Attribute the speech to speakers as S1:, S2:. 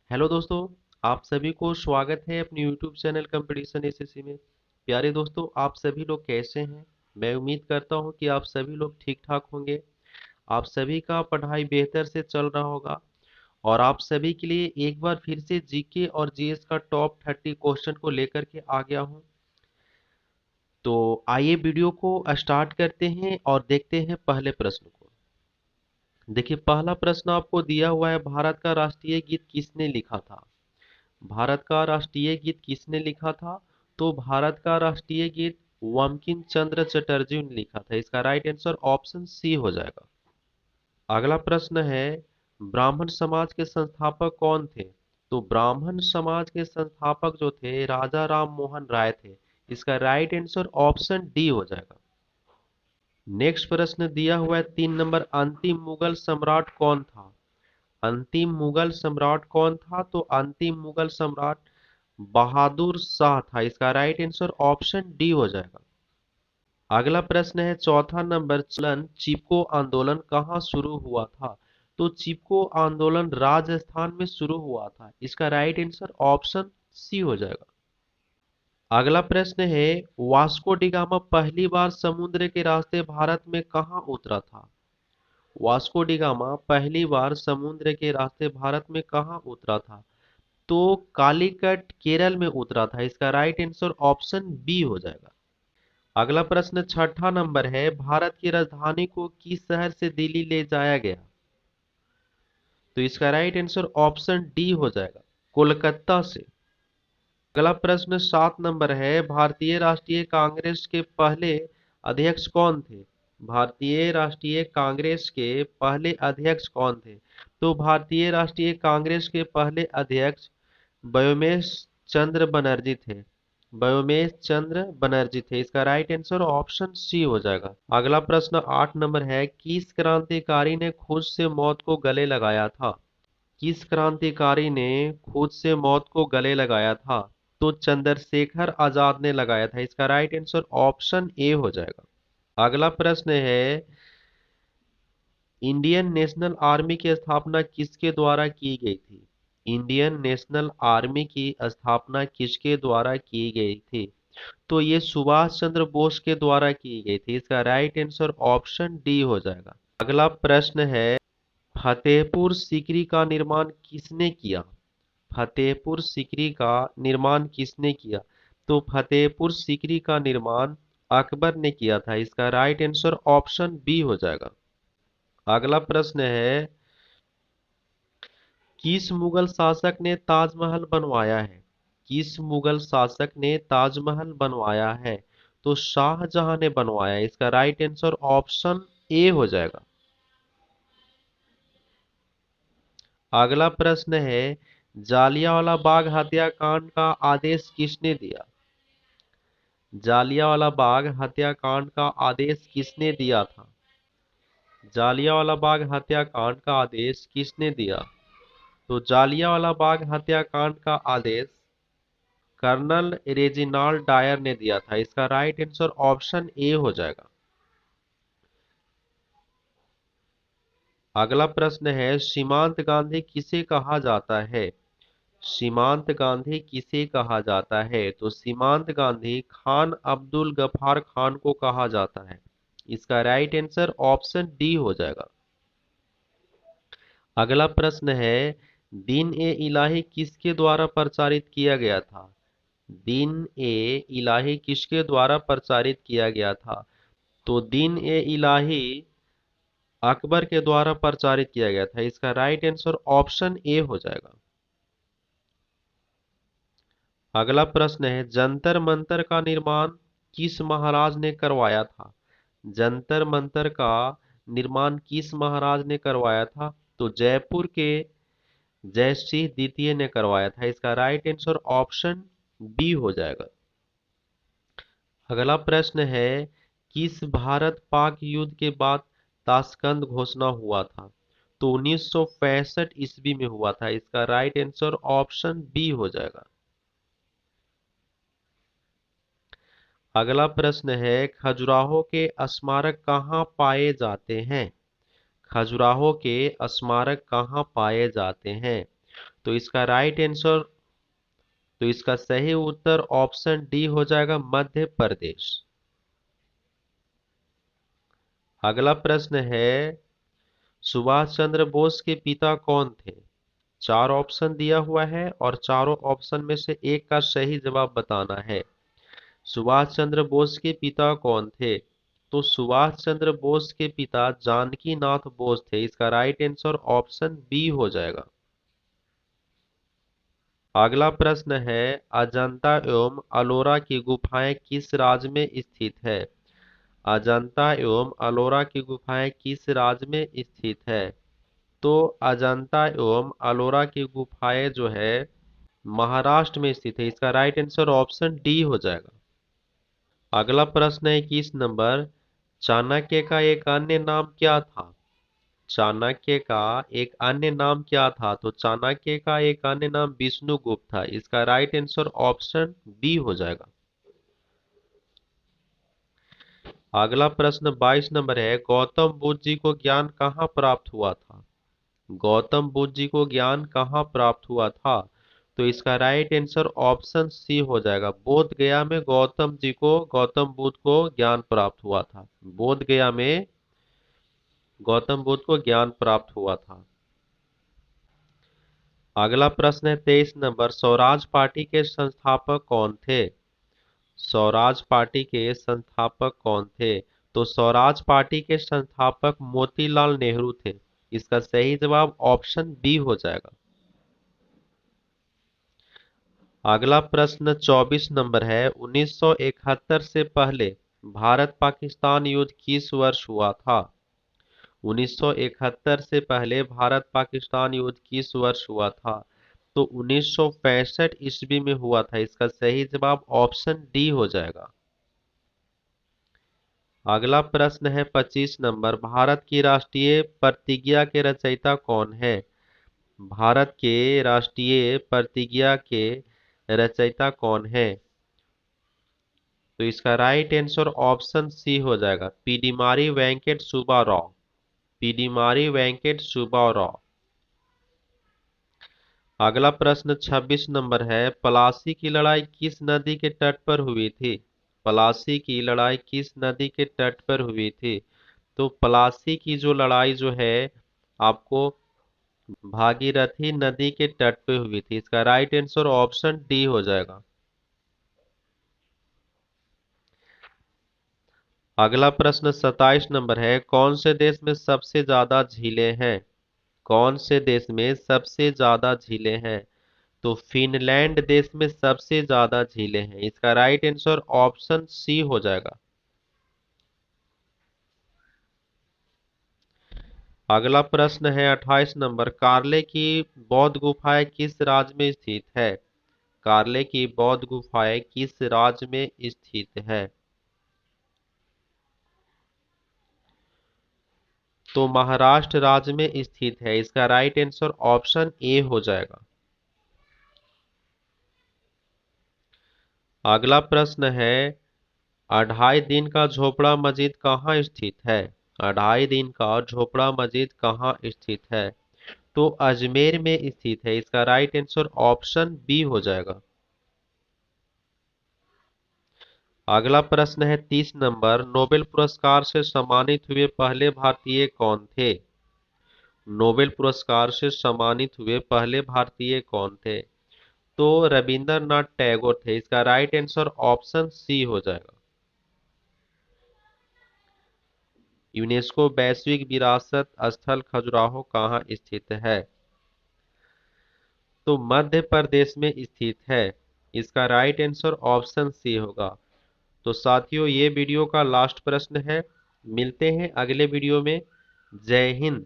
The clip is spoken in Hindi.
S1: हेलो दोस्तों। आप सभी को स्वागत है अपने यूट्यूब चैनल कंपटीशन एसएससी में। प्यारे दोस्तों, आप सभी लोग कैसे हैं? मैं उम्मीद करता हूं कि आप सभी लोग ठीक ठाक होंगे। आप सभी का पढ़ाई बेहतर से चल रहा होगा और आप सभी के लिए एक बार फिर से जीके और जीएस का टॉप 30 क्वेश्चन को लेकर के आ गया हूं। तो आइए वीडियो को स्टार्ट करते हैं और देखते हैं पहले प्रश्न को। देखिए, पहला प्रश्न आपको दिया हुआ है, भारत का राष्ट्रीय गीत किसने लिखा था? भारत का राष्ट्रीय गीत किसने लिखा था? तो भारत का राष्ट्रीय गीत बंकिम चंद्र चटर्जी ने लिखा था। इसका राइट आंसर ऑप्शन सी हो जाएगा। अगला प्रश्न है, ब्राह्मण समाज के संस्थापक कौन थे? तो ब्राह्मण समाज के संस्थापक जो थे राजा राम मोहन राय थे। इसका राइट आंसर ऑप्शन डी हो जाएगा। नेक्स्ट प्रश्न दिया हुआ है 3 नंबर, अंतिम मुगल सम्राट कौन था? अंतिम मुगल सम्राट कौन था? तो अंतिम मुगल सम्राट बहादुर शाह था। इसका राइट आंसर ऑप्शन डी हो जाएगा। अगला प्रश्न है चौथा नंबर, चिपको आंदोलन कहाँ शुरू हुआ था? तो चिपको आंदोलन राजस्थान में शुरू हुआ था। इसका राइट आंसर ऑप्शन सी हो जाएगा। अगला प्रश्न है, वास्को डी गामा पहली बार समुद्र के रास्ते भारत में कहाँ उतरा था? वास्को डी गामा पहली बार समुद्र के रास्ते भारत में कहाँ उतरा था? तो कालीकट केरल में उतरा था। इसका राइट आंसर ऑप्शन बी हो जाएगा। अगला प्रश्न छठा नंबर है, भारत की राजधानी को किस शहर से दिल्ली ले जाया गया? तो इसका राइट आंसर ऑप्शन डी हो जाएगा, कोलकाता से। अगला प्रश्न 7 नंबर है, भारतीय राष्ट्रीय कांग्रेस के पहले अध्यक्ष कौन थे? भारतीय राष्ट्रीय कांग्रेस के पहले अध्यक्ष कौन थे? तो भारतीय राष्ट्रीय कांग्रेस के पहले अध्यक्ष व्योमेश चंद्र बनर्जी थे। व्योमेश चंद्र बनर्जी थे। इसका राइट आंसर ऑप्शन सी हो जाएगा। अगला प्रश्न 8 नंबर है, किस क्रांतिकारी ने खुद से मौत को गले लगाया था? किस क्रांतिकारी ने खुद से मौत को गले लगाया था? तो चंद्रशेखर आजाद ने लगाया था। इसका राइट आंसर ऑप्शन ए हो जाएगा। अगला प्रश्न है, इंडियन नेशनल आर्मी की स्थापना किसके द्वारा की गई थी? इंडियन नेशनल आर्मी की स्थापना किसके द्वारा की गई थी? तो ये सुभाष चंद्र बोस के द्वारा की गई थी। इसका राइट आंसर ऑप्शन डी हो जाएगा। अगला प्रश्न है, फतेहपुर सीकरी का निर्माण किसने किया? फतेहपुर सीकरी का निर्माण किसने किया? तो फतेहपुर सीकरी का निर्माण अकबर ने किया था। इसका राइट आंसर ऑप्शन बी हो जाएगा। अगला प्रश्न है, किस मुगल शासक ने ताजमहल बनवाया है? किस मुगल शासक ने ताजमहल बनवाया है? तो शाहजहां ने बनवाया। इसका राइट आंसर ऑप्शन ए हो जाएगा। अगला प्रश्न है, जालियांवाला बाग हत्याकांड का आदेश किसने दिया? जालियांवाला बाग हत्याकांड का आदेश किसने दिया था? जालियांवाला बाग हत्याकांड का आदेश किसने दिया? तो जालियांवाला बाग हत्याकांड का आदेश कर्नल रेजिनाल्ड डायर ने दिया था। इसका राइट आंसर ऑप्शन ए हो जाएगा। अगला प्रश्न है, सीमांत गांधी किसे कहा जाता है? सीमांत गांधी किसे कहा जाता है? तो सीमांत गांधी खान अब्दुल गफार खान को कहा जाता है। इसका राइट आंसर ऑप्शन डी हो जाएगा। अगला प्रश्न है, दिन ए इलाही किसके द्वारा प्रचारित किया गया था? दिन ए इलाही किसके द्वारा प्रचारित किया गया था? तो दिन ए इलाही अकबर के द्वारा प्रचारित किया गया था। इसका राइट आंसर ऑप्शन ए हो जाएगा। अगला प्रश्न है, जंतर मंतर का निर्माण किस महाराज ने करवाया था? जंतर मंतर का निर्माण किस महाराज ने करवाया था? तो जयपुर के जयसिंह द्वितीय ने करवाया था। इसका राइट आंसर ऑप्शन बी हो जाएगा। अगला प्रश्न है, किस भारत पाक युद्ध के बाद ताशकंद घोषणा हुआ था? तो 1965 ईस्वी में हुआ था। इसका राइट आंसर ऑप्शन बी हो जाएगा। अगला प्रश्न है, खजुराहो के स्मारक कहाँ पाए जाते हैं? खजुराहो के स्मारक कहाँ पाए जाते हैं? तो इसका राइट आंसर, तो इसका सही उत्तर ऑप्शन डी हो जाएगा, मध्य प्रदेश। अगला प्रश्न है, सुभाष चंद्र बोस के पिता कौन थे? चार ऑप्शन दिया हुआ है और चारों ऑप्शन में से एक का सही जवाब बताना है। सुभाष चंद्र बोस के पिता कौन थे? तो सुभाष चंद्र बोस के पिता जानकी नाथ बोस थे। इसका राइट आंसर ऑप्शन बी हो जाएगा। अगला प्रश्न है, अजंता एवं अलोरा की गुफाएं किस राज्य में स्थित है? अजंता एवं अलोरा की गुफाएं किस राज्य में स्थित है? तो अजंता एवं अलोरा की गुफाएं जो है महाराष्ट्र में स्थित है। इसका राइट आंसर ऑप्शन डी हो जाएगा। अगला प्रश्न है 21 नंबर, चाणक्य का एक अन्य नाम क्या था? चाणक्य का एक अन्य नाम क्या था? तो चाणक्य का एक अन्य नाम विष्णुगुप्त था। इसका राइट आंसर ऑप्शन बी हो जाएगा। अगला प्रश्न 22 नंबर है, गौतम बुद्ध जी को ज्ञान कहाँ प्राप्त हुआ था? गौतम बुद्ध जी को ज्ञान कहाँ प्राप्त हुआ था? तो इसका राइट आंसर ऑप्शन सी हो जाएगा, बोध गया में गौतम बुद्ध को ज्ञान प्राप्त हुआ था। बोध गया में गौतम बुद्ध को ज्ञान प्राप्त हुआ था। अगला प्रश्न है 23 नंबर, स्वराज पार्टी के संस्थापक कौन थे? स्वराज पार्टी के संस्थापक कौन थे? तो स्वराज पार्टी के संस्थापक मोतीलाल नेहरू थे। इसका सही जवाब ऑप्शन बी हो जाएगा। अगला प्रश्न 24 नंबर है, 1971 से पहले भारत पाकिस्तान युद्ध किस वर्ष हुआ था? 1971 से पहले भारत पाकिस्तान युद्ध किस वर्ष हुआ था? तो 1965 ईस्वी में हुआ था। इसका सही जवाब ऑप्शन डी हो जाएगा। अगला प्रश्न है 25 नंबर, भारत की राष्ट्रीय प्रतिज्ञा के रचयिता कौन है? भारत के राष्ट्रीय प्रतिज्ञा के रचयिता कौन है? तो इसका राइट आंसर ऑप्शन सी हो जाएगा, पीडीमारी वेंकट सुब्बाराव। पीडीमारी वेंकट सुब्बाराव। अगला प्रश्न 26 नंबर है, पलासी की लड़ाई किस नदी के तट पर हुई थी? पलासी की लड़ाई किस नदी के तट पर हुई थी? तो पलासी की जो लड़ाई जो है आपको भागीरथी नदी के तट पे हुई थी। इसका राइट आंसर ऑप्शन डी हो जाएगा। अगला प्रश्न 27 नंबर है, कौन से देश में सबसे ज्यादा झीलें हैं? कौन से देश में सबसे ज्यादा झीलें हैं? तो फिनलैंड देश में सबसे ज्यादा झीलें हैं। इसका राइट आंसर ऑप्शन सी हो जाएगा। अगला प्रश्न है 28 नंबर, कार्ले की बौद्ध गुफाएं किस राज्य में स्थित है? कार्ले की बौद्ध गुफाएं किस राज्य में स्थित है? तो महाराष्ट्र राज्य में स्थित है। इसका राइट आंसर ऑप्शन ए हो जाएगा। अगला प्रश्न है, अढ़ाई दिन का झोपड़ा मस्जिद कहाँ स्थित है? अढ़ाई दिन का झोपड़ा मस्जिद कहाँ स्थित है? तो अजमेर में स्थित है। इसका राइट आंसर ऑप्शन बी हो जाएगा। अगला प्रश्न है 30 नंबर, नोबेल पुरस्कार से सम्मानित हुए पहले भारतीय कौन थे? नोबेल पुरस्कार से सम्मानित हुए पहले भारतीय कौन थे? तो रविंद्रनाथ टैगोर थे। इसका राइट आंसर ऑप्शन सी हो जाएगा। यूनेस्को वैश्विक विरासत स्थल खजुराहो कहाँ स्थित है? तो मध्य प्रदेश में स्थित है। इसका राइट आंसर ऑप्शन सी होगा। तो साथियों, ये वीडियो का लास्ट प्रश्न है। मिलते हैं अगले वीडियो में। जय हिंद।